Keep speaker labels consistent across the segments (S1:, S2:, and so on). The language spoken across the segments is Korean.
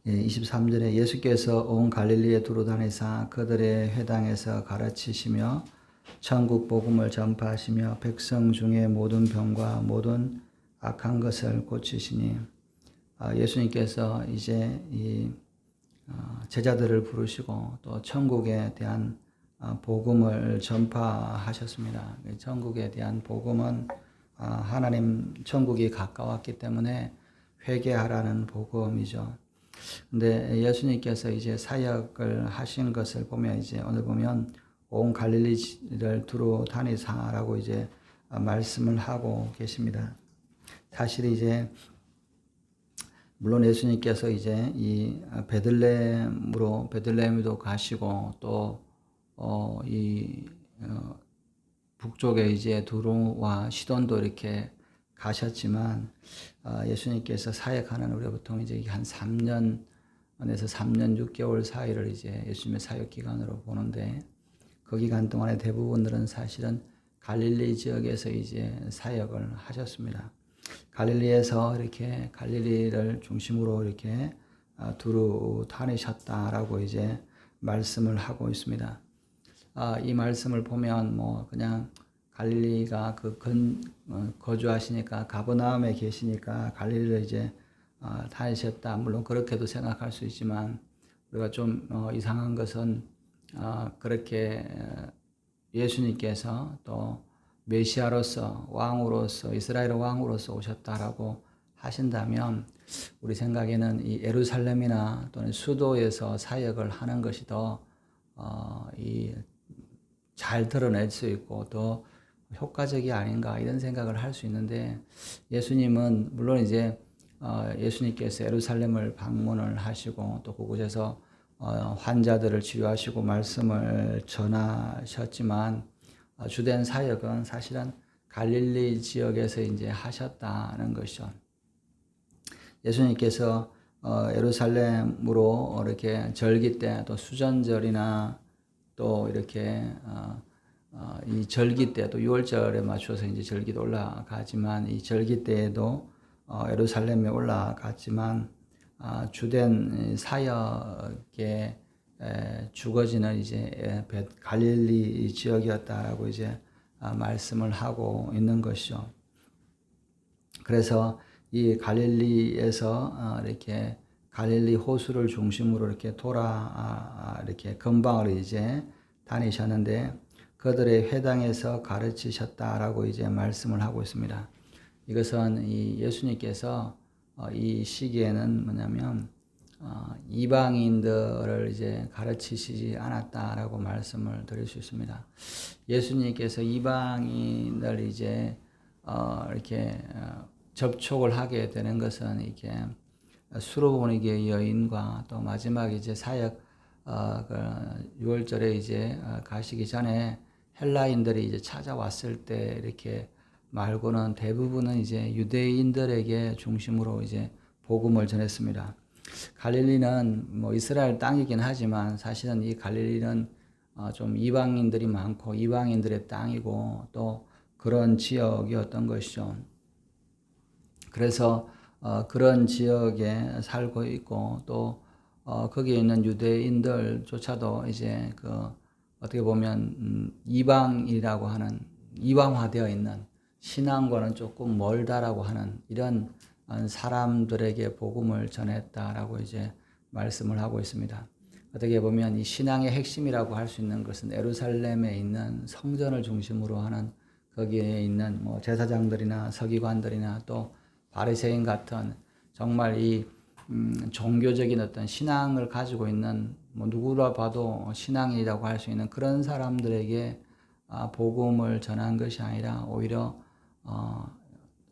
S1: 23절에 예수께서 온 갈릴리에 두루 다니사 그들의 회당에서 가르치시며 천국 복음을 전파하시며 백성 중에 모든 병과 모든 악한 것을 고치시니, 예수님께서 이제 이 제자들을 부르시고 또 천국에 대한 복음을 전파하셨습니다. 천국에 대한 복음은 하나님 천국이 가까웠기 때문에 회개하라는 복음이죠. 근데 예수님께서 이제 사역을 하신 것을 보면, 이제 오늘 보면 온 갈릴리를 두루 다니사라고 이제 말씀을 하고 계십니다. 사실 이제 물론 예수님께서 이제 이 베들레헴으로 가시고 또 북쪽에 이제 두루와 시돈도 이렇게 가셨지만, 예수님께서 사역하는, 우리가 보통 이제 한 3년에서 3년 6개월 사이를 이제 예수님의 사역 기간으로 보는데, 그 기간 동안에 대부분들은 사실은 갈릴리 지역에서 이제 사역을 하셨습니다. 갈릴리에서 이렇게 갈릴리를 중심으로 이렇게 두루 다니셨다라고 이제 말씀을 하고 있습니다. 이 말씀을 보면 뭐 그냥 갈릴리가 거주하시니까, 가버나움에 계시니까 갈릴리를 이제 다니셨다, 물론 그렇게도 생각할 수 있지만, 우리가 좀 이상한 것은 그렇게 예수님께서 또 메시아로서, 왕으로서, 이스라엘 왕으로서 오셨다라고 하신다면, 우리 생각에는 이 예루살렘이나 또는 수도에서 사역을 하는 것이 더 잘 드러낼 수 있고 더 효과적이 아닌가, 이런 생각을 할 수 있는데, 예수님은 물론 이제 예수님께서 예루살렘을 방문을 하시고 또 그곳에서 환자들을 치료하시고 말씀을 전하셨지만, 주된 사역은 사실은 갈릴리 지역에서 이제 하셨다는 것이죠. 예수님께서 예루살렘으로 이렇게 절기 때, 또 수전절이나 또 이렇게 이 절기 때, 또 6월절에 맞춰서 이제 절기도 올라가지만, 이 절기 때에도 예루살렘에 올라갔지만, 주된 사역의 주거지는 이제 갈릴리 지역이었다라고 이제 말씀을 하고 있는 것이죠. 그래서 이 갈릴리에서 이렇게 갈릴리 호수를 중심으로 이렇게 이렇게 근방을 이제 다니셨는데, 그들의 회당에서 가르치셨다라고 이제 말씀을 하고 있습니다. 이것은 이 예수님께서 이 시기에는 뭐냐면 이방인들을 이제 가르치시지 않았다라고 말씀을 드릴 수 있습니다. 예수님께서 이방인들 이제 이렇게 접촉을 하게 되는 것은, 이렇게 수로보니게 여인과 또 마지막에 이제 사역 6월절에 이제 가시기 전에 헬라인들이 이제 찾아왔을 때 이렇게 말고는 대부분은 이제 유대인들에게 중심으로 이제 복음을 전했습니다. 갈릴리는 뭐 이스라엘 땅이긴 하지만, 사실은 이 갈릴리는 좀 이방인들이 많고 이방인들의 땅이고 또 그런 지역이었던 것이죠. 그래서 그런 지역에 살고 있고, 또 거기에 있는 유대인들조차도 이제 어떻게 보면 이방이라고 하는, 이방화되어 있는, 신앙과는 조금 멀다라고 하는 이런 사람들에게 복음을 전했다라고 이제 말씀을 하고 있습니다. 어떻게 보면 이 신앙의 핵심이라고 할 수 있는 것은 예루살렘에 있는 성전을 중심으로 하는, 거기에 있는 뭐 제사장들이나 서기관들이나 또 바리새인 같은 정말 이 종교적인 어떤 신앙을 가지고 있는, 뭐 누구라 봐도 신앙이라고 할 수 있는 그런 사람들에게 복음을 전한 것이 아니라, 오히려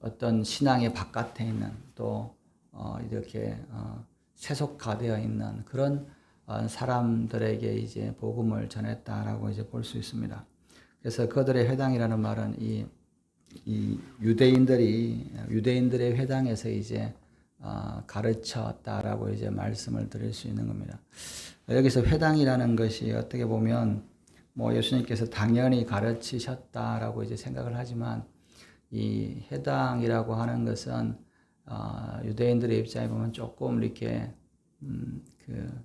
S1: 어떤 신앙의 바깥에 있는, 또 이렇게 세속화되어 있는 그런 사람들에게 이제 복음을 전했다라고 이제 볼 수 있습니다. 그래서 그들의 회당이라는 말은 이 유대인들의 회당에서 이제 가르쳤다라고 이제 말씀을 드릴 수 있는 겁니다. 여기서 회당이라는 것이 어떻게 보면 뭐 예수님께서 당연히 가르치셨다라고 이제 생각을 하지만, 이 회당이라고 하는 것은 유대인들의 입장에 보면 조금 이렇게 그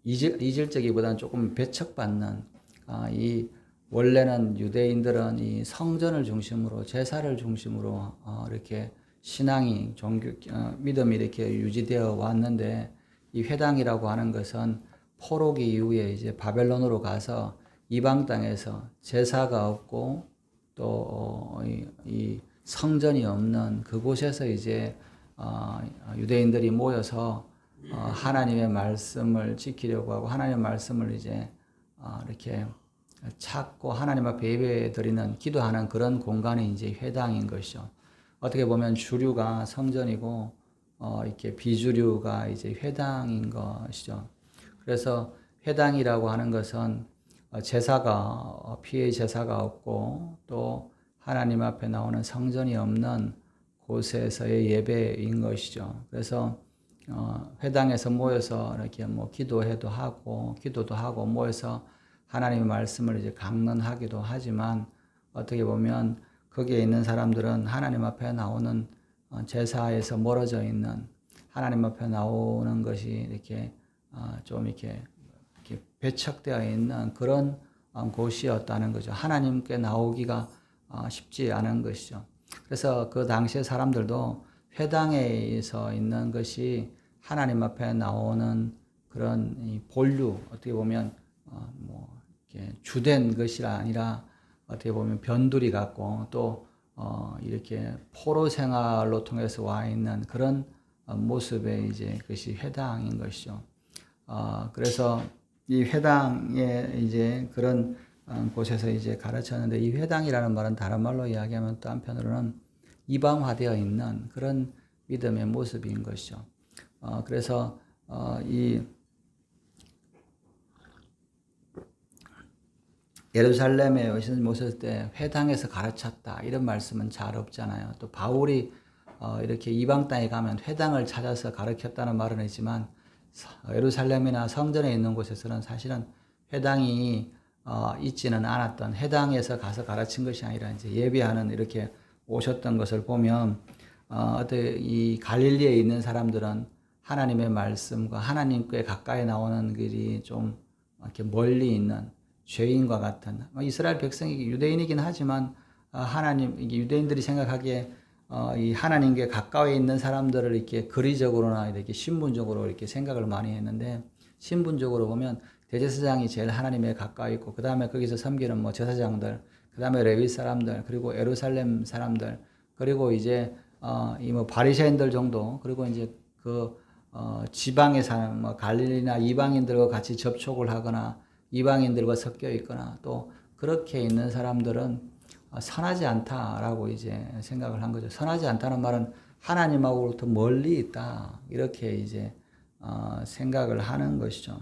S1: 이질적이보다는 조금 배척받는 이 원래는 유대인들은 이 성전을 중심으로 제사를 중심으로 이렇게 신앙이 종교 믿음이 이렇게 유지되어 왔는데 이 회당이라고 하는 것은 포로기 이후에 이제 바벨론으로 가서 이방 땅에서 제사가 없고 또 이 성전이 없는 그곳에서 이제 유대인들이 모여서 하나님의 말씀을 지키려고 하고 하나님의 말씀을 이제 이렇게 찾고 하나님 앞에 예배 드리는 기도하는 그런 공간이 이제 회당인 것이죠. 어떻게 보면 주류가 성전이고 이렇게 비주류가 이제 회당인 것이죠. 그래서 회당이라고 하는 것은 제사가 피의 제사가 없고 또 하나님 앞에 나오는 성전이 없는 곳에서의 예배인 것이죠. 그래서 회당에서 모여서 이렇게 뭐 기도도 하고 모여서 하나님의 말씀을 이제 강론하기도 하지만 어떻게 보면 거기에 있는 사람들은 하나님 앞에 나오는 제사에서 멀어져 있는 하나님 앞에 나오는 것이 이렇게 좀 이렇게 배척되어 있는 그런 곳이었다는 거죠. 하나님께 나오기가 쉽지 않은 것이죠. 그래서 그 당시의 사람들도 회당에서 있는 것이 하나님 앞에 나오는 그런 본류, 어떻게 보면 뭐 이렇게 주된 것이 아니라 어떻게 보면 변두리 같고 또 이렇게 포로 생활로 통해서 와 있는 그런 모습의 이제 그것이 회당인 것이죠. 그래서 이 회당에 이제 그런 곳에서 이제 가르쳤는데 이 회당이라는 말은 다른 말로 이야기하면 또 한편으로는 이방화되어 있는 그런 믿음의 모습인 것이죠. 그래서 이 예루살렘에 예수님 오셨을 때 회당에서 가르쳤다 이런 말씀은 잘 없잖아요. 또 바울이 이렇게 이방 땅에 가면 회당을 찾아서 가르쳤다는 말은 있지만 예루살렘이나 성전에 있는 곳에서는 사실은 회당이 있지는 않았던 회당에서 가서 가르친 것이 아니라 이제 예배하는 이렇게 오셨던 것을 보면 이 갈릴리에 있는 사람들은 하나님의 말씀과 하나님께 가까이 나오는 길이 좀 이렇게 멀리 있는 죄인과 같은 이스라엘 백성이 유대인이긴 하지만 하나님 유대인들이 생각하기에 이 하나님께 가까이 있는 사람들을 이렇게 거리적으로나 이렇게 신분적으로 이렇게 생각을 많이 했는데 신분적으로 보면 대제사장이 제일 하나님에 가까이 있고 그 다음에 거기서 섬기는 뭐 제사장들, 그 다음에 레위 사람들, 그리고 예루살렘 사람들, 그리고 이제 이 뭐 바리새인들 정도, 그리고 이제 그 지방에 사는 뭐 갈릴리나 이방인들과 같이 접촉을 하거나 이방인들과 섞여 있거나 또 그렇게 있는 사람들은 선하지 않다라고 이제 생각을 한 거죠. 선하지 않다는 말은 하나님하고부터 멀리 있다 이렇게 이제 생각을 하는 것이죠.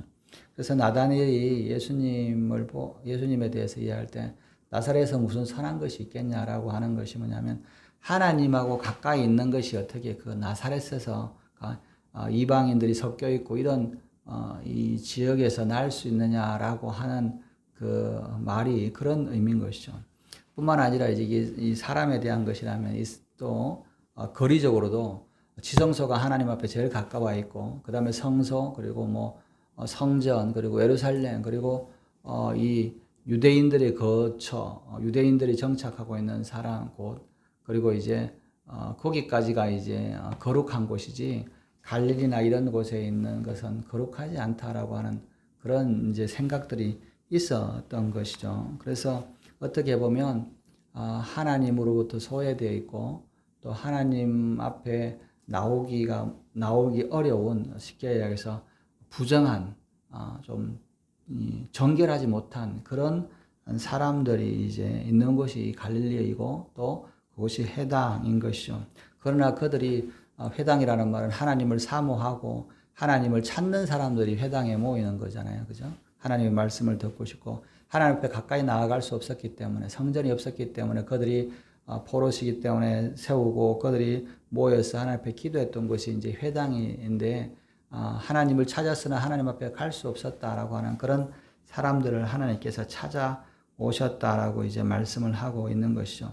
S1: 그래서 나다니엘이 예수님에 대해서 이해할 때 나사렛에서 무슨 선한 것이 있겠냐라고 하는 것이 뭐냐면 하나님하고 가까이 있는 것이 어떻게 그 나사렛에서 이방인들이 섞여 있고 이런 이 지역에서 날 수 있느냐라고 하는 그 말이 그런 의미인 것이죠. 뿐만 아니라 이제 이 사람에 대한 것이라면 또 거리적으로도 지성소가 하나님 앞에 제일 가까워 있고 그 다음에 성소 그리고 뭐 성전 그리고 예루살렘 그리고 이 유대인들의 거처 유대인들이 정착하고 있는 사람 곳 그리고 이제 거기까지가 이제 거룩한 곳이지 갈릴리나 이런 곳에 있는 것은 거룩하지 않다라고 하는 그런 이제 생각들이 있었던 것이죠. 그래서 어떻게 보면 하나님으로부터 소외되어 있고 또 하나님 앞에 나오기 어려운 쉽게 이야기해서 부정한 좀 정결하지 못한 그런 사람들이 이제 있는 곳이 갈릴리이고 또 그것이 회당인 것이죠. 그러나 그들이 회당이라는 말은 하나님을 사모하고 하나님을 찾는 사람들이 회당에 모이는 거잖아요. 그죠? 하나님의 말씀을 듣고 싶고 하나님 앞에 가까이 나아갈 수 없었기 때문에 성전이 없었기 때문에 그들이 포로시기 때문에 세우고 그들이 모여서 하나님 앞에 기도했던 것이 이제 회당인데 하나님을 찾았으나 하나님 앞에 갈 수 없었다라고 하는 그런 사람들을 하나님께서 찾아오셨다라고 이제 말씀을 하고 있는 것이죠.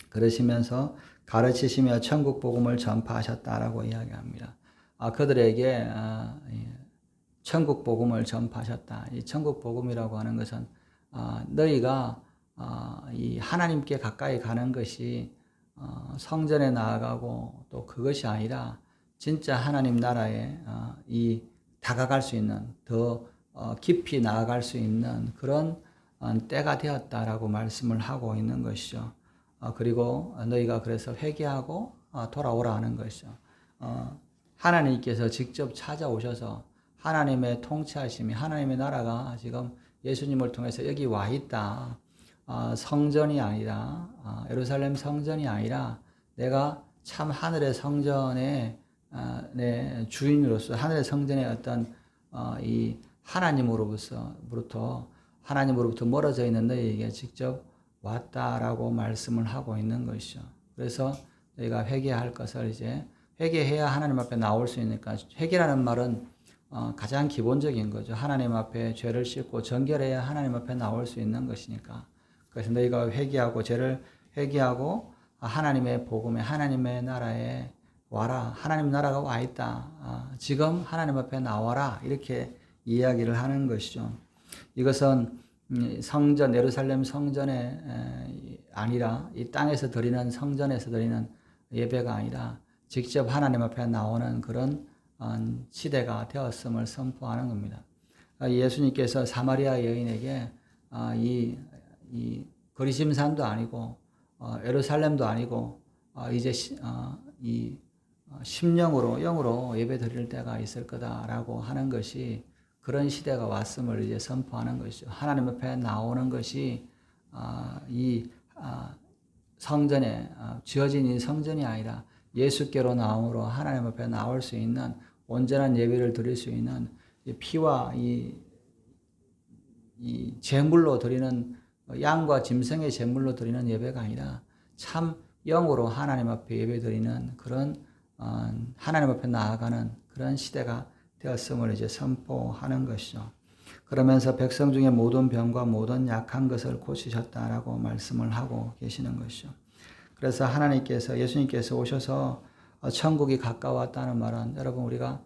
S1: 그러시면서 가르치시며 천국 복음을 전파하셨다라고 이야기합니다. 그들에게 천국 복음을 전파하셨다. 이 천국 복음이라고 하는 것은 너희가 이 하나님께 가까이 가는 것이 성전에 나아가고 또 그것이 아니라 진짜 하나님 나라에 이 다가갈 수 있는 더 깊이 나아갈 수 있는 그런 때가 되었다라고 말씀을 하고 있는 것이죠. 그리고 너희가 그래서 회개하고 돌아오라 하는 것이죠. 하나님께서 직접 찾아오셔서 하나님의 통치하심이 하나님의 나라가 지금 예수님을 통해서 여기 와 있다. 성전이 아니라 예루살렘 성전이 아니라 내가 참 하늘의 성전의 주인으로서 하늘의 성전의 어떤 이 하나님으로부터 멀어져 있는 너희에게 직접 왔다라고 말씀을 하고 있는 것이죠. 그래서 저희가 회개할 것을 이제 회개해야 하나님 앞에 나올 수 있으니까 회개라는 말은 가장 기본적인 거죠. 하나님 앞에 죄를 씻고 정결해야 하나님 앞에 나올 수 있는 것이니까. 그래서 너희가 회개하고 죄를 회개하고 하나님의 복음에 하나님의 나라에 와라. 하나님 나라가 와 있다. 지금 하나님 앞에 나와라. 이렇게 이야기를 하는 것이죠. 이것은 성전, 예루살렘 성전에 아니라 이 땅에서 드리는 성전에서 드리는 예배가 아니라 직접 하나님 앞에 나오는 그런 시대가 되었음을 선포하는 겁니다. 예수님께서 사마리아 여인에게 이 거리심산도 아니고 예루살렘도 아니고 이제 이 심령으로 영으로 예배 드릴 때가 있을 거다라고 하는 것이 그런 시대가 왔음을 이제 선포하는 것이죠. 하나님 앞에 나오는 것이 이 성전에 지어진 이 성전이 아니라 예수께로 나옴으로 하나님 앞에 나올 수 있는 온전한 예배를 드릴 수 있는 이 피와 이 제물로 드리는 양과 짐승의 제물로 드리는 예배가 아니라 참 영으로 하나님 앞에 예배 드리는 그런 하나님 앞에 나아가는 그런 시대가 되었음을 이제 선포하는 것이죠. 그러면서 백성 중에 모든 병과 모든 약한 것을 고치셨다라고 말씀을 하고 계시는 것이죠. 그래서 예수님께서 오셔서 천국이 가까웠다는 말은 여러분 우리가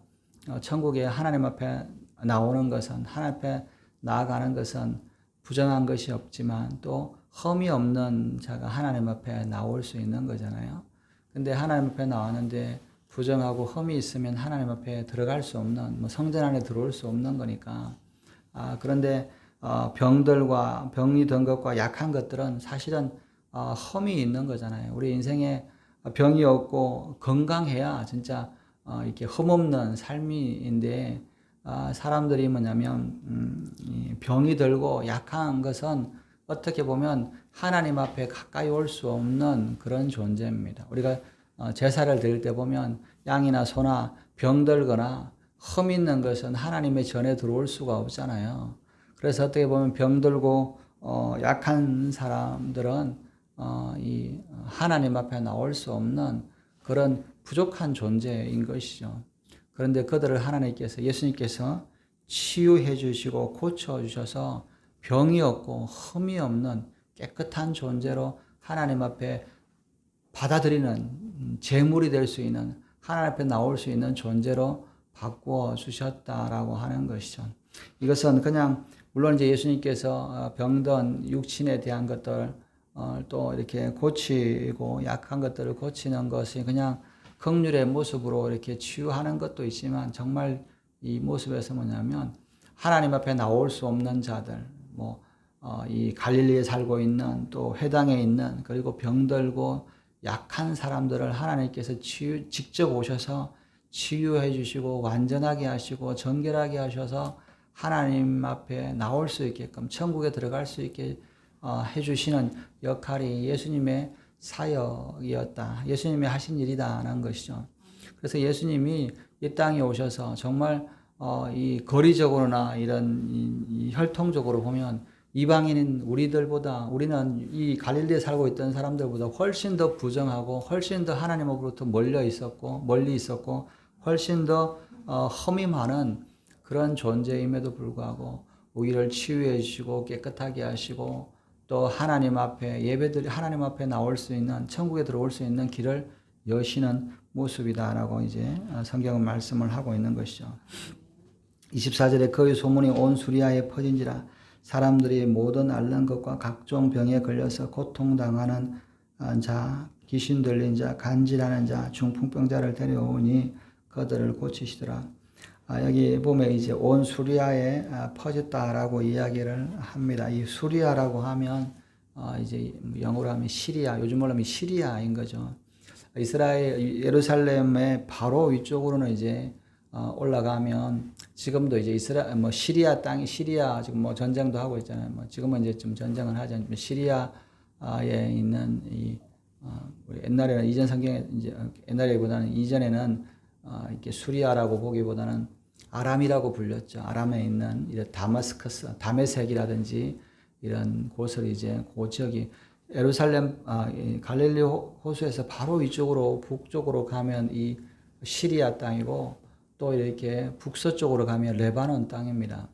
S1: 천국에 하나님 앞에 나오는 것은 하나님 앞에 나아가는 것은 부정한 것이 없지만 또 흠이 없는 자가 하나님 앞에 나올 수 있는 거잖아요. 근데 하나님 앞에 나왔는데 부정하고 흠이 있으면 하나님 앞에 들어갈 수 없는 성전 안에 들어올 수 없는 거니까 그런데 병이 든 것과 약한 것들은 사실은 흠이 있는 거잖아요. 우리 인생에 병이 없고 건강해야 진짜 이렇게 흠 없는 삶인데 사람들이 뭐냐면 병이 들고 약한 것은 어떻게 보면 하나님 앞에 가까이 올 수 없는 그런 존재입니다. 우리가 제사를 드릴 때 보면 양이나 소나 병들거나 흠 있는 것은 하나님의 전에 들어올 수가 없잖아요. 그래서 어떻게 보면 병들고 약한 사람들은 이 하나님 앞에 나올 수 없는 그런 부족한 존재인 것이죠. 그런데 그들을 예수님께서 치유해 주시고 고쳐 주셔서 병이 없고 흠이 없는 깨끗한 존재로 하나님 앞에 받아들이는 제물이 될 수 있는 하나님 앞에 나올 수 있는 존재로 바꾸어 주셨다라고 하는 것이죠. 이것은 그냥 물론 이제 예수님께서 병든 육신에 대한 것들 또 이렇게 고치고 약한 것들을 고치는 것이 그냥 긍휼의 모습으로 이렇게 치유하는 것도 있지만 정말 이 모습에서 뭐냐면 하나님 앞에 나올 수 없는 자들 이 갈릴리에 살고 있는 또 회당에 있는 그리고 병들고 약한 사람들을 하나님께서 직접 오셔서 치유해 주시고 완전하게 하시고 정결하게 하셔서 하나님 앞에 나올 수 있게끔 천국에 들어갈 수 있게 해주시는 역할이 예수님의 사역이었다. 예수님이 하신 일이다라는 것이죠. 그래서 예수님이 이 땅에 오셔서 정말 이 거리적으로나 이런 이 혈통적으로 보면 이방인인 우리는 이 갈릴리에 살고 있던 사람들보다 훨씬 더 부정하고 훨씬 더 하나님으로부터 멀리 있었고 훨씬 더 흠이 많은 그런 존재임에도 불구하고 우리를 치유해 주시고 깨끗하게 하시고 또 하나님 앞에 예배드리 하나님 앞에 나올 수 있는 천국에 들어올 수 있는 길을 여시는 모습이다라고 이제 성경은 말씀을 하고 있는 것이죠. 24절에 그의 소문이 온 수리아에 퍼진지라 사람들이 모든 앓는 것과 각종 병에 걸려서 고통당하는 자, 귀신 들린 자, 간질하는 자, 중풍병자를 데려오니 그들을 고치시더라. 여기 보면 이제 온 수리아에 퍼졌다라고 이야기를 합니다. 이 수리아라고 하면 이제 영어로 하면 시리아, 요즘으로 하면 시리아인 거죠. 이스라엘 예루살렘의 바로 위쪽으로는 이제 올라가면 지금도 이제 뭐 시리아 땅이 시리아 지금 뭐 전쟁도 하고 있잖아요. 뭐 지금은 이제 좀 전쟁을 하지 않지만 시리아에 있는 이 우리 옛날에는 이전 성경에 이제 옛날에보다는 이전에는 이렇게 수리아라고 보기보다는 아람이라고 불렸죠. 아람에 있는 이런 다마스커스, 다메섹이라든지 이런 곳을 이제 그 지역이 예루살렘 갈릴리 호수에서 바로 위쪽으로 북쪽으로 가면 이 시리아 땅이고 또 이렇게 북서쪽으로 가면 레바논 땅입니다.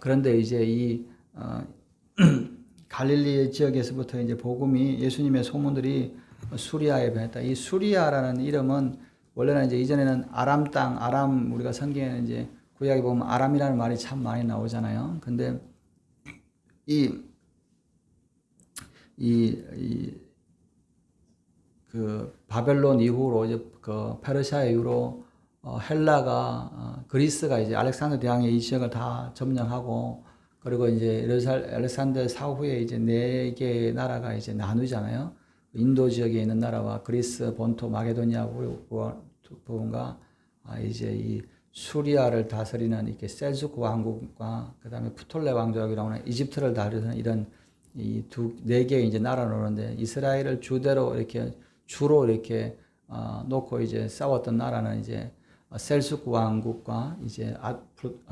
S1: 그런데 이제 이 갈릴리 지역에서부터 이제 복음이 예수님의 소문들이 수리아에 변했다. 이 수리아라는 이름은 원래는 이제 이전에는 아람 땅, 아람 우리가 성경에는 이제 구약에 보면 아람이라는 말이 참 많이 나오잖아요. 근데 그 바벨론 이후로 이제 그 페르시아 이후로 헬라가 그리스가 이제 알렉산더 대왕이 이 지역을 다 점령하고 그리고 이제 알렉산더 사후에 이제 4개의 나라가 이제 나누잖아요. 인도 지역에 있는 나라와 그리스 본토 마게도니아 부분과 이제 이 수리아를 다스리는 이렇게 셀주크 왕국과 그다음에 프톨레 왕족이라고 하는 이집트를 다루는 이런 이 4개의 이제 나라를 오는데 이스라엘을 주대로 이렇게 주로 이렇게 놓고 이제 싸웠던 나라는 이제 셀주크 왕국과 이제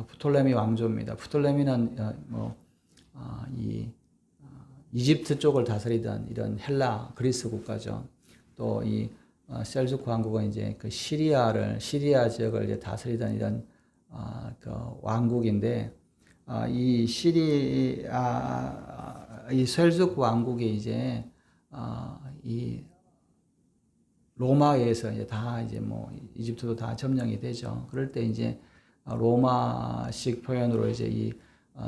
S1: 프톨레미 왕조입니다. 프톨레미는 이집트 쪽을 다스리던 이런 헬라 그리스 국가죠. 또 이 셀주크 왕국은 이제 그 시리아 지역을 이제 다스리던 이런 그 왕국인데 이 셀주크 왕국이 이제 이 로마에서 이제 다 이제 뭐 이집트도 다 점령이 되죠. 그럴 때 이제 로마식 표현으로 이제 이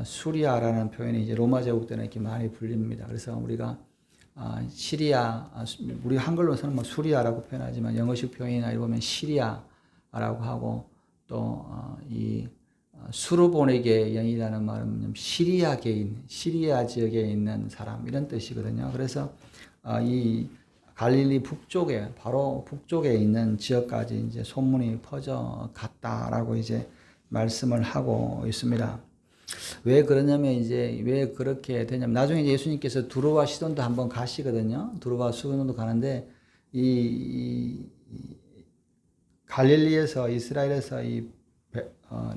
S1: 수리아라는 표현이 이제 로마 제국 때는 이렇게 많이 불립니다. 그래서 우리가 시리아, 우리 한글로서는 뭐 수리아라고 표현하지만 영어식 표현이나 이런 보면 시리아라고 하고 또 이 수르보네게 영이라는 말은 시리아계인, 시리아 지역에 있는 사람 이런 뜻이거든요. 그래서 이 갈릴리 북쪽에 바로 북쪽에 있는 지역까지 이제 소문이 퍼져 갔다라고 이제 말씀을 하고 있습니다. 왜 그러냐면 이제 왜 그렇게 되냐면 나중에 이제 예수님께서 두로와 시돈도 한번 가시거든요. 두로와 시돈도 가는데 이 갈릴리에서 이스라엘에서 이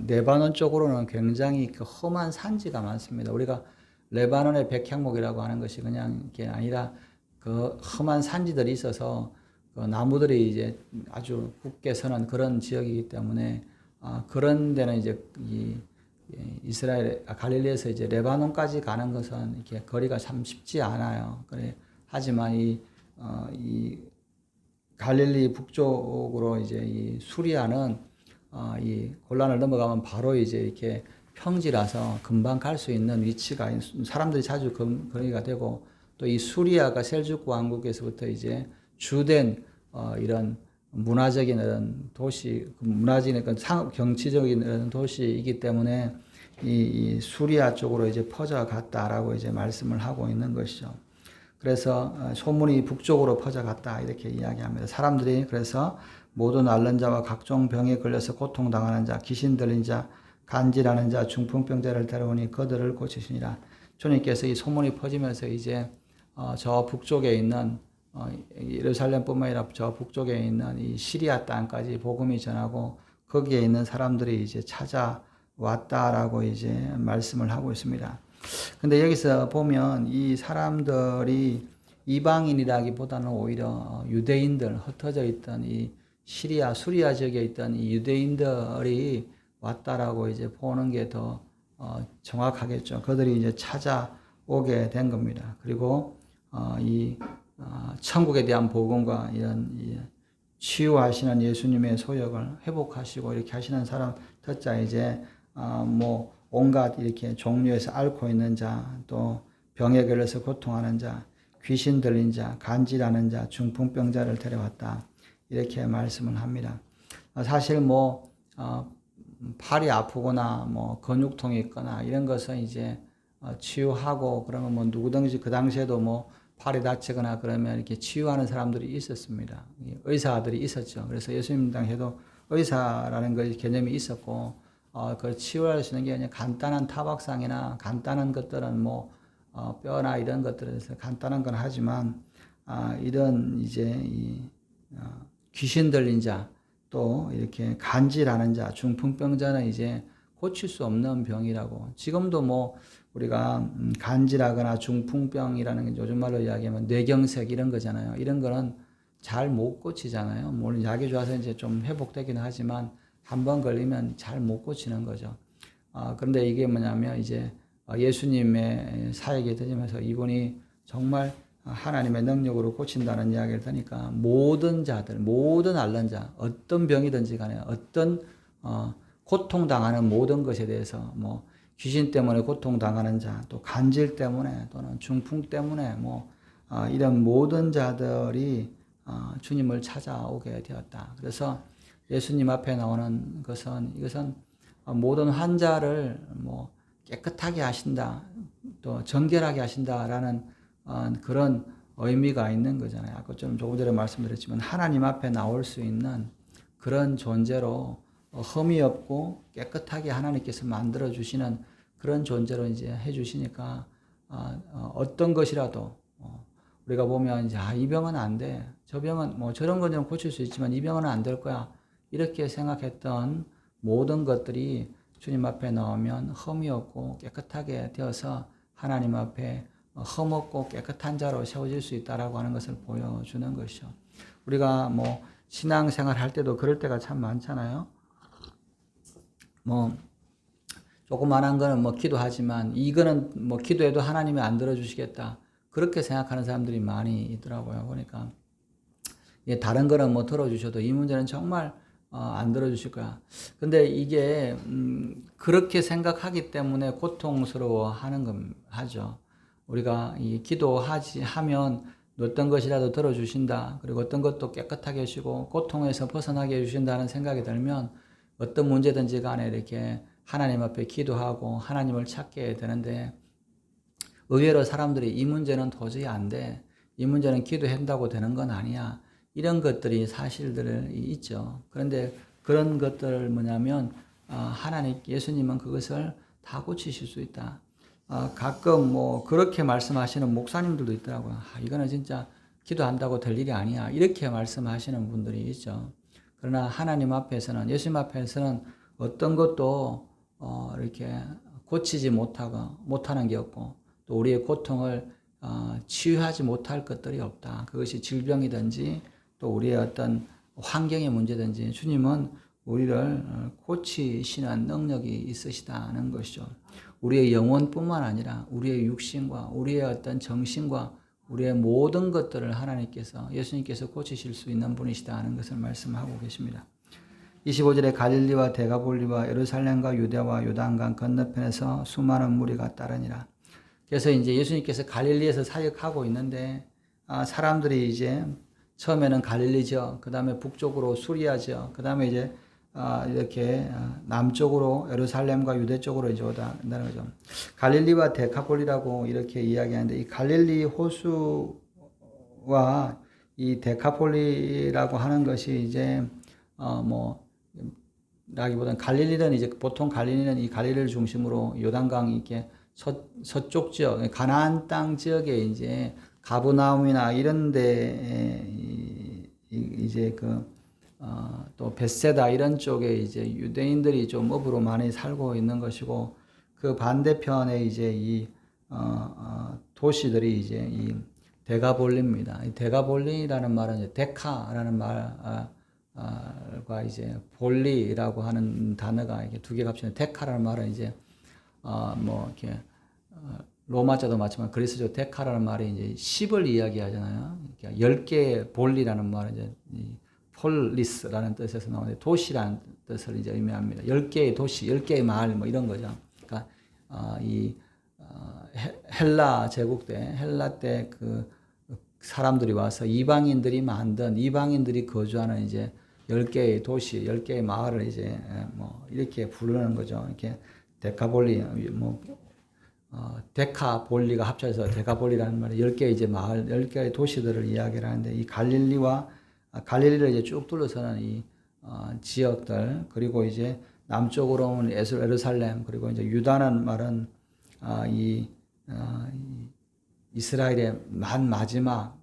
S1: 레바논 쪽으로는 굉장히 그 험한 산지가 많습니다. 우리가 레바논의 백향목이라고 하는 것이 그냥 이게 아니라 그 험한 산지들이 있어서 그 나무들이 이제 아주 굳게 서는 그런 지역이기 때문에 그런 데는 이제 이스라엘 갈릴리에서 이제 레바논까지 가는 것은 이렇게 거리가 참 쉽지 않아요. 그래 하지만 이 갈릴리 북쪽으로 이제 이 수리아는 이 골란을 넘어가면 바로 이제 이렇게 평지라서 금방 갈 수 있는 위치가 사람들이 자주 거리가 되고 또 이 수리아가 셀주크 왕국에서부터 이제 주된 이런 문화적인 이런 도시, 문화적인 상업 경치적인 이런 도시이기 때문에 이 수리아 쪽으로 이제 퍼져갔다라고 이제 말씀을 하고 있는 것이죠. 그래서 소문이 북쪽으로 퍼져갔다 이렇게 이야기합니다. 사람들이 그래서 모든 앓는 자와 각종 병에 걸려서 고통당하는 자, 귀신 들린 자, 간질하는 자, 중풍병자를 데려오니 그들을 고치시니라. 주님께서 이 소문이 퍼지면서 이제 저 북쪽에 있는 예루살렘뿐만 아니라 저 북쪽에 있는 이 시리아 땅까지 복음이 전하고 거기에 있는 사람들이 이제 찾아왔다라고 이제 말씀을 하고 있습니다. 근데 여기서 보면 이 사람들이 이방인이라기보다는 오히려 유대인들, 흩어져 있던 이 수리아 지역에 있던 이 유대인들이 왔다라고 이제 보는 게 더 정확하겠죠. 그들이 이제 찾아왔다. 오게 된 겁니다. 그리고 천국에 대한 복음과 이런 치유하시는 예수님의 소역을 회복하시고 이렇게 하시는 사람 듣자 이제 뭐 온갖 이렇게 종류에서 앓고 있는 자, 또 병에 걸려서 고통하는 자, 귀신 들린 자, 간질하는 자, 중풍병자를 데려왔다. 이렇게 말씀을 합니다. 사실 뭐 팔이 아프거나 뭐 근육통이 있거나 이런 것은 이제 치유하고 그러면 뭐 누구든지 그 당시에도 뭐 팔이 다치거나 그러면 이렇게 치유하는 사람들이 있었습니다. 의사들이 있었죠. 그래서 예수님 당시에도 의사라는 그 개념이 있었고 그 치유할 수 있는 게 그냥 간단한 타박상이나 간단한 것들은 뭐 뼈나 이런 것들에서 간단한 건 하지만 이런 이제 귀신 들린 자, 또 이렇게 간질하는 자, 중풍병자는 이제 고칠 수 없는 병이라고. 지금도 뭐 우리가 간질하거나 중풍병이라는 게 요즘 말로 이야기하면 뇌경색 이런 거잖아요. 이런 거는 잘 못 고치잖아요. 물론 약이 좋아서 이제 좀 회복되긴 하지만 한 번 걸리면 잘 못 고치는 거죠. 그런데 이게 뭐냐면 이제 예수님의 사역에 들으면서 이분이 정말 하나님의 능력으로 고친다는 이야기를 들으니까 모든 자들, 모든 앓는 자, 어떤 병이든지 간에 어떤 고통당하는 모든 것에 대해서 뭐 귀신 때문에 고통당하는 자, 또 간질 때문에 또는 중풍 때문에 뭐 이런 모든 자들이 주님을 찾아오게 되었다. 그래서 예수님 앞에 나오는 것은 이것은 모든 환자를 뭐 깨끗하게 하신다, 또 정결하게 하신다라는 그런 의미가 있는 거잖아요. 아까 좀 조금 전에 말씀드렸지만 하나님 앞에 나올 수 있는 그런 존재로 흠이 없고 깨끗하게 하나님께서 만들어 주시는 그런 존재로 이제 해 주시니까 어떤 것이라도 우리가 보면 이제 이 병은 안 돼. 저 병은 뭐 저런 건 좀 고칠 수 있지만 이 병은 안 될 거야. 이렇게 생각했던 모든 것들이 주님 앞에 나오면 흠이 없고 깨끗하게 되어서 하나님 앞에 흠없고 깨끗한 자로 세워질 수 있다라고 하는 것을 보여주는 것이죠. 우리가 뭐 신앙생활 할 때도 그럴 때가 참 많잖아요. 뭐 조그만한 거는 뭐 기도하지만 이거는 뭐 기도해도 하나님이 안 들어주시겠다. 그렇게 생각하는 사람들이 많이 있더라고요. 보니까 다른 거는 뭐 들어주셔도 이 문제는 정말 안 들어주실 거야. 근데 이게 그렇게 생각하기 때문에 고통스러워하는 하죠. 우리가 이 하면 어떤 것이라도 들어주신다. 그리고 어떤 것도 깨끗하게 해주시고 고통에서 벗어나게 해주신다는 생각이 들면 어떤 문제든지 간에 이렇게 하나님 앞에 기도하고 하나님을 찾게 되는데 의외로 사람들이 이 문제는 도저히 안 돼. 이 문제는 기도한다고 되는 건 아니야. 이런 것들이 사실들이 있죠. 그런데 그런 것들 뭐냐면 예수님은 그것을 다 고치실 수 있다. 가끔 뭐 그렇게 말씀하시는 목사님들도 있더라고요. 이거는 진짜 기도한다고 될 일이 아니야. 이렇게 말씀하시는 분들이 있죠. 그러나 하나님 앞에서는, 예수님 앞에서는 어떤 것도 이렇게 고치지 못하는 게 없고 또 우리의 고통을 치유하지 못할 것들이 없다. 그것이 질병이든지 또 우리의 어떤 환경의 문제든지 주님은 우리를 고치시는 능력이 있으시다는 것이죠. 우리의 영혼뿐만 아니라 우리의 육신과 우리의 어떤 정신과 우리의 모든 것들을 예수님께서 고치실 수 있는 분이시다는 것을 말씀하고 계십니다. 25절에 갈릴리와 데가볼리와 예루살렘과 유대와 요단강 건너편에서 수많은 무리가 따르니라. 그래서 이제 예수님께서 갈릴리에서 사역하고 있는데 사람들이 이제 처음에는 갈릴리 지역, 그 다음에 북쪽으로 수리아 지역, 그 다음에 이제 이렇게 남쪽으로 예루살렘과 유대 쪽으로 이제 오다는 거죠. 갈릴리와 데카폴리라고 이렇게 이야기하는데 이 갈릴리 호수와 이 데카폴리라고 하는 것이 이제 라기보다는 갈릴리는 이제 보통 갈릴리는 이 갈릴리를 중심으로 요단강 이렇게 서쪽 지역, 가나안 땅 지역에 이제 가브나움이나 이런 데 이제 또 벳세다 이런 쪽에 이제 유대인들이 좀 업으로 많이 살고 있는 것이고 그 반대편에 이제 이 도시들이 이제 이 데가볼리입니다. 이 데가볼리라는 말은 이제 데카라는 말과 이제 볼리라고 하는 단어가 이게 두 개가 합쳐진 데카라는 말은 이제 이렇게 로마자도 마찬가지 그리스죠 데카라는 말이 이제 10을 이야기하잖아요. 그러니까 10개의 볼리라는 말은 이제 폴리스라는 뜻에서 나오는데 도시라는 뜻을 이제 의미합니다. 10개의 도시, 10개의 마을 뭐 이런 거죠. 그러니까 헬라 제국 때 헬라 때 그 사람들이 와서 이방인들이 만든 이방인들이 거주하는 이제 10개의 도시, 10개의 마을을 이제 뭐 이렇게 부르는 거죠. 이렇게 데카볼리 뭐 데카볼리가 합쳐서 데카볼리라는 말이 10개의 이제 마을, 10개의 도시들을 이야기를 하는데 이 갈릴리를 이제 쭉 둘러서는 이 지역들 그리고 이제 남쪽으로 오면 예루살렘 그리고 이제 유다는 말은 이스라엘의 마지막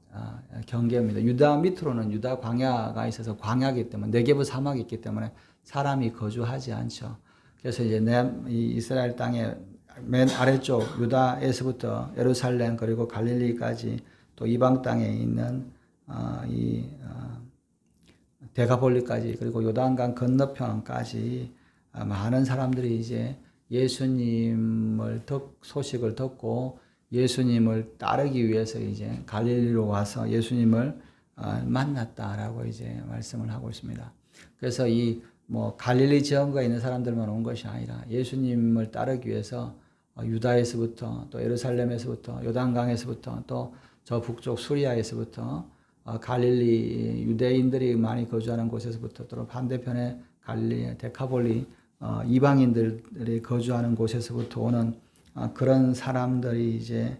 S1: 경계입니다. 유다 밑으로는 유다 광야가 있어서 광야이기 때문에 네게브 사막이 있기 때문에 사람이 거주하지 않죠. 그래서 이제 이 이스라엘 땅의 맨 아래쪽 유다에서부터 예루살렘 그리고 갈릴리까지 또 이방 땅에 있는 데가볼리까지 그리고 요단강 건너편까지 많은 사람들이 이제 예수님을 소식을 듣고 예수님을 따르기 위해서 이제 갈릴리로 와서 예수님을 만났다라고 이제 말씀을 하고 있습니다. 그래서 이 뭐 갈릴리 지역에 있는 사람들만 온 것이 아니라 예수님을 따르기 위해서 유다에서부터 또 예루살렘에서부터 요단강에서부터 또 저 북쪽 수리아에서부터 갈릴리 유대인들이 많이 거주하는 곳에서부터 또 반대편에 갈릴리 데카볼리 이방인들이 거주하는 곳에서부터 오는 그런 사람들이 이제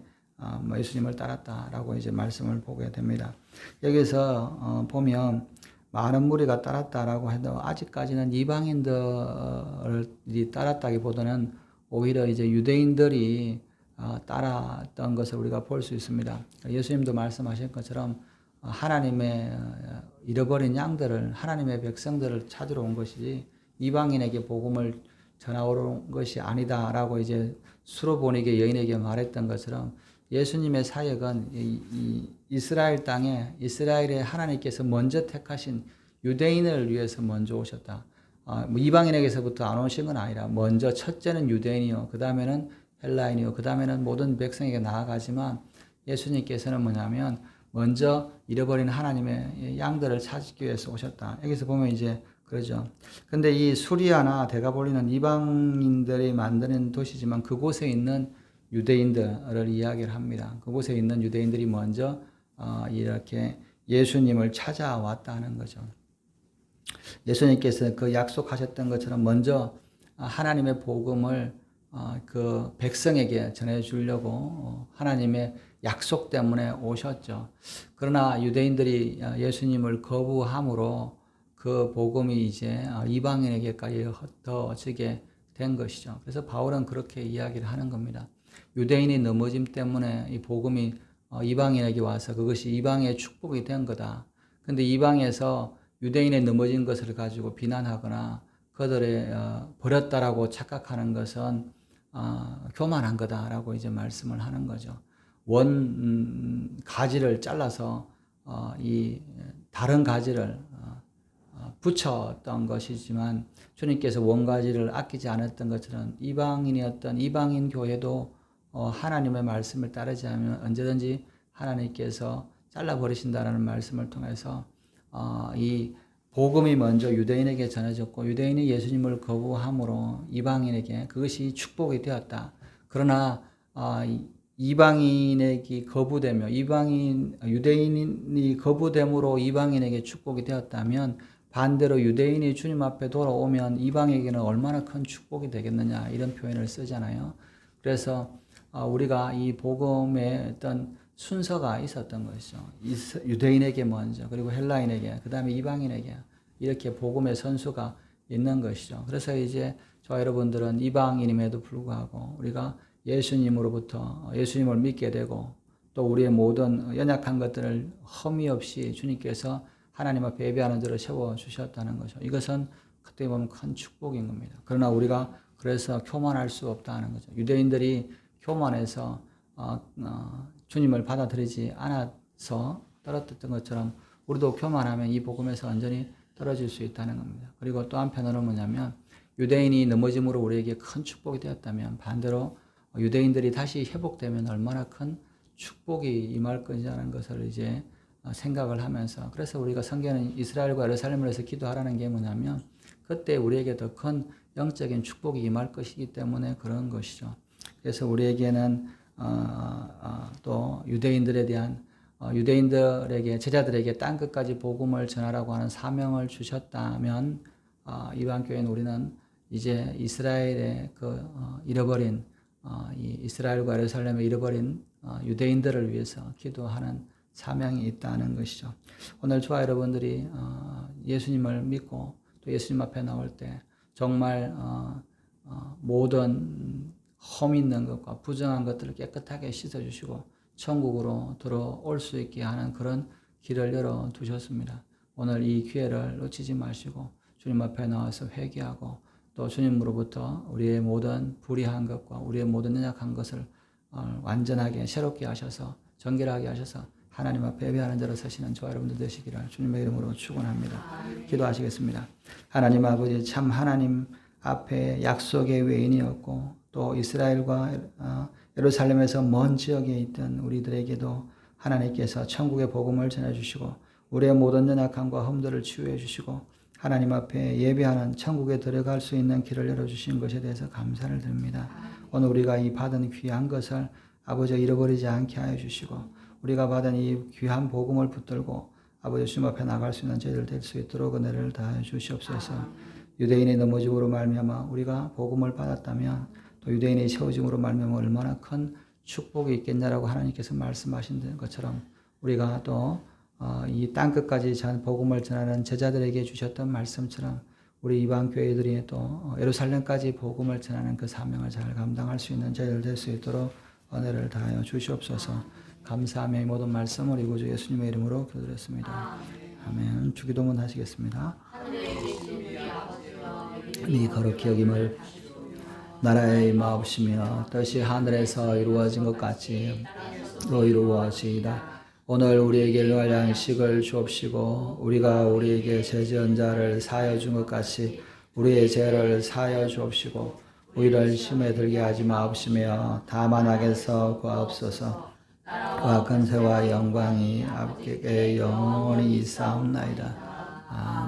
S1: 예수님을 따랐다라고 이제 말씀을 보게 됩니다. 여기서 보면 많은 무리가 따랐다라고 해도 아직까지는 이방인들이 따랐다기보다는 오히려 이제 유대인들이 따랐던 것을 우리가 볼 수 있습니다. 예수님도 말씀하신 것처럼 하나님의 잃어버린 양들을 하나님의 백성들을 찾으러 온 것이지 이방인에게 복음을 전하러 온 것이 아니다라고 이제 수로보니게 여인에게 말했던 것처럼 예수님의 사역은 이 이스라엘 땅에 이스라엘의 하나님께서 먼저 택하신 유대인을 위해서 먼저 오셨다. 뭐 이방인에게서부터 안 오신 건 아니라 먼저 첫째는 유대인이요, 그 다음에는 헬라인이요, 그 다음에는 모든 백성에게 나아가지만 예수님께서는 뭐냐면 먼저 잃어버린 하나님의 양들을 찾기 위해서 오셨다. 여기서 보면 이제 그러죠. 근데 이 수리아나 데가볼리는 이방인들이 만드는 도시지만 그곳에 있는 유대인들을 이야기를 합니다. 그곳에 있는 유대인들이 먼저 이렇게 예수님을 찾아왔다는 거죠. 예수님께서 그 약속하셨던 것처럼 먼저 하나님의 복음을 그 백성에게 전해주려고 하나님의 약속 때문에 오셨죠. 그러나 유대인들이 예수님을 거부함으로 그 복음이 이제 이방인에게까지 흩어지게 된 것이죠. 그래서 바울은 그렇게 이야기를 하는 겁니다. 유대인이 넘어짐 때문에 이 복음이 이방인에게 와서 그것이 이방의 축복이 된 거다. 근데 이방에서 유대인의 넘어진 것을 가지고 비난하거나 그들의 버렸다라고 착각하는 것은 교만한 거다라고 이제 말씀을 하는 거죠. 원 가지를 잘라서 이 다른 가지를 붙였던 것이지만 주님께서 원 가지를 아끼지 않았던 것처럼 이방인이었던 이방인 교회도 하나님의 말씀을 따르지 않으면 언제든지 하나님께서 잘라버리신다라는 말씀을 통해서 이 복음이 먼저 유대인에게 전해졌고 유대인이 예수님을 거부함으로 이방인에게 그것이 축복이 되었다. 그러나 이방인에게 거부되며 유대인이 거부됨으로 이방인에게 축복이 되었다면 반대로 유대인이 주님 앞에 돌아오면 이방에게는 얼마나 큰 축복이 되겠느냐 이런 표현을 쓰잖아요. 그래서 우리가 이 복음의 어떤 순서가 있었던 것이죠. 유대인에게 먼저 그리고 헬라인에게 그 다음에 이방인에게 이렇게 복음의 선수가 있는 것이죠. 그래서 이제 저와 여러분들은 이방인임에도 불구하고 우리가 예수님으로부터 예수님을 믿게 되고 또 우리의 모든 연약한 것들을 험의 없이 주님께서 하나님 앞에 예배하는 자를 세워주셨다는 거죠. 이것은 그때 보면 큰 축복인 겁니다. 그러나 우리가 그래서 교만할 수 없다는 거죠. 유대인들이 교만해서 주님을 받아들이지 않아서 떨어졌던 것처럼 우리도 교만하면 이 복음에서 완전히 떨어질 수 있다는 겁니다. 그리고 또 한편으로는 뭐냐면 유대인이 넘어짐으로 우리에게 큰 축복이 되었다면 반대로 유대인들이 다시 회복되면 얼마나 큰 축복이 임할 것이라는 것을 이제 생각을 하면서, 그래서 우리가 성경은 이스라엘과 예루살렘을 해서 기도하라는 게 뭐냐면 그때 우리에게 더 큰 영적인 축복이 임할 것이기 때문에 그런 것이죠. 그래서 우리에게는 또 유대인들에 대한 유대인들에게, 제자들에게 땅 끝까지 복음을 전하라고 하는 사명을 주셨다면 이방교회는 우리는 이제 이스라엘의 잃어버린 이 이스라엘과 예루살렘에 잃어버린 유대인들을 위해서 기도하는 사명이 있다는 것이죠. 오늘 저와 여러분들이 예수님을 믿고 또 예수님 앞에 나올 때 정말 모든 험 있는 것과 부정한 것들을 깨끗하게 씻어주시고 천국으로 들어올 수 있게 하는 그런 길을 열어두셨습니다. 오늘 이 기회를 놓치지 마시고 주님 앞에 나와서 회개하고 또 주님으로부터 우리의 모든 불의한 것과 우리의 모든 연약한 것을 완전하게 새롭게 하셔서 정결하게 하셔서 하나님 앞에 예배하는 자로 서시는 저와 여러분들 되시기를 주님의 이름으로 축원합니다. 기도하시겠습니다. 하나님 아버지, 참 하나님 앞에 약속의 외인이었고 또 이스라엘과 예루살렘에서 먼 지역에 있던 우리들에게도 하나님께서 천국의 복음을 전해주시고 우리의 모든 연약함과 흠들을 치유해 주시고 하나님 앞에 예배하는 천국에 들어갈 수 있는 길을 열어주신 것에 대해서 감사를 드립니다. 오늘 우리가 이 받은 귀한 것을 아버지 잃어버리지 않게 하여 주시고 우리가 받은 이 귀한 복음을 붙들고 아버지 주님 앞에 나갈 수 있는 저희들 될 수 있도록 은혜를 다해 주시옵소서. 유대인의 넘어짐으로 말미암아 우리가 복음을 받았다면 또 유대인의 세워짐으로 말미암아 얼마나 큰 축복이 있겠냐라고 하나님께서 말씀하신 것처럼 우리가 또 이 땅끝까지 복음을 전하는 제자들에게 주셨던 말씀처럼 우리 이방 교회들이 또 예루살렘까지 복음을 전하는 그 사명을 잘 감당할 수 있는 저희들 될 수 있도록 은혜를 다하여 주시옵소서. 감사하며 이 모든 말씀을 우리 구주 예수님의 이름으로 기도드렸습니다. 아멘. 주기도문 하시겠습니다. 네 거룩히 여김을 나라의 임하옵시며 뜻이 하늘에서 이루어진 것 같이 또 이루어지이다. 오늘 우리에게 일용할 양식을 주옵시고 우리가 우리에게 죄 지은 자를 사하여 준 것 같이 우리의 죄를 사하여 주옵시고 우리를 시험에 들게 하지 마옵시며 다만 악에서 구하옵소서. 와 근세와 영광이 아버지께 영원히 있사옵나이다. 아멘.